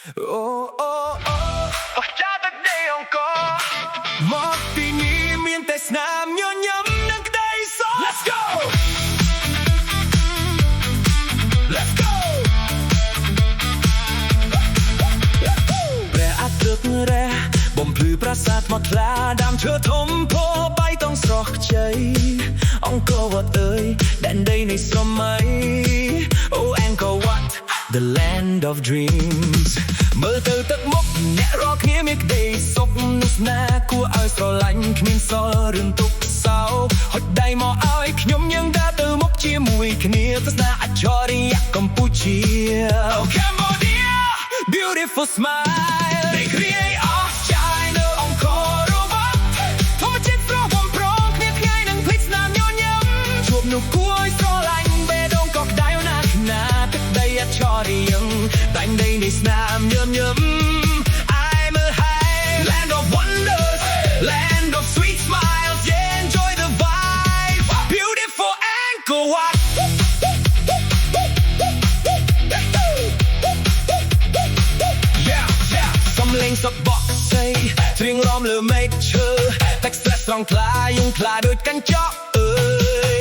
Oh, oh, oh, cha ta đây encore một tí nghĩ miên tết nam nhớ nhắm nâng đây so Let's go Let's go ព្រះអាទិត្យរះបំភ្លឺប្រាសាទមកខ្លាដើមឈើធំពោបៃតងស្រស់ខ្ចីអង្គរវត្តអើយដែនដីនៃស្រមៃ Oh Angkor Wat The land of dreams មើលទៅទឹកមុខអ្នករកគ្នាមានក្តីសុខនោះស្នេហ៍គួរឲ្យស្រឡាញ់គ្មានសល់រឿងទុក្ខសោហុចដៃមកឲ្យខ្ញុំយើងដើរទៅមុខជាមួយគ្នាទស្សនាអច្ឆរិយៈកម្ពុជា Oh Cambodia Beautiful smile They create of China អង្គរវត្តធម្មជាតិស្រស់បំព្រងគ្នាថ្ងៃនឹងភ្លេចស្នាមញញឹមជួបនោះគួរឲ្យស្រឡាញ់បេះដូងក៏ក្តៅណាស់ណាទឹកដីអច្ឆរិយៈដែនដីនៃស្នាមញញឹម I'm a high land of wonders land of sweet smiles yeah enjoy the vibe beautiful Angkor Wat yeah yeah សំឡេងសក់បក់ស្អីត្រៀងរំលើមេឃឈើទឹកស្រះស្រង់ថ្លាយើងថ្លាដូចកញ្ចក់អើ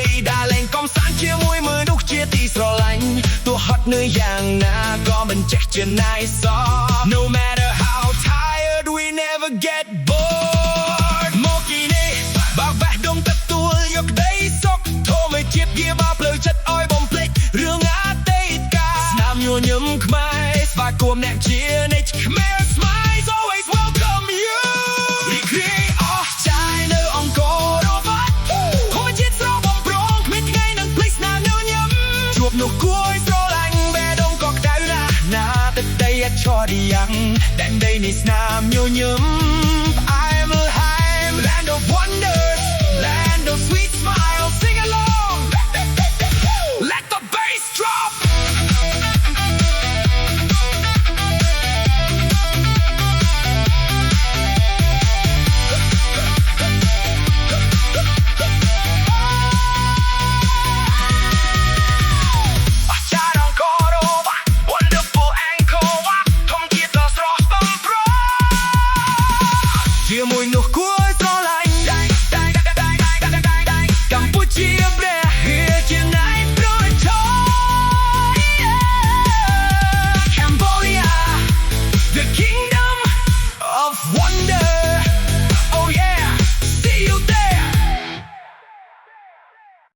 យដើរលេងកំសាន្តជាមួយមនុស្សជាទីស្រឡាញ់ទោះហត់នឿយយ៉ាងណាក៏មិនចេះជាណាយស No matter how tired we never get bored មកទីនេះបើបេះដូងទទួលយកក្តីសុខធម្មជាតិវាបោផ្លូវចិត្តឲ្យបំភ្លេចរឿងអតីតកាលស្នាមញញឹមខ្មែរស្វាគមន៍អ្នកជានិច្ចខ្មែរ Smiles always welcome you Recreate of China អង្គរវត្តធម្មជាតិស្រស់បំព្រងគ្មានថ្ងៃនឹងភ្លេចស្នាមញញឹមជួបនោះគួរឲ្យស្រឡាញ់បេះដូងក៏ក្តៅណាស់ណាទឹកដីអច្ឆរិយៈដែនដីនៃស្នាមញញឹម I'm a high land of wonders land of sweet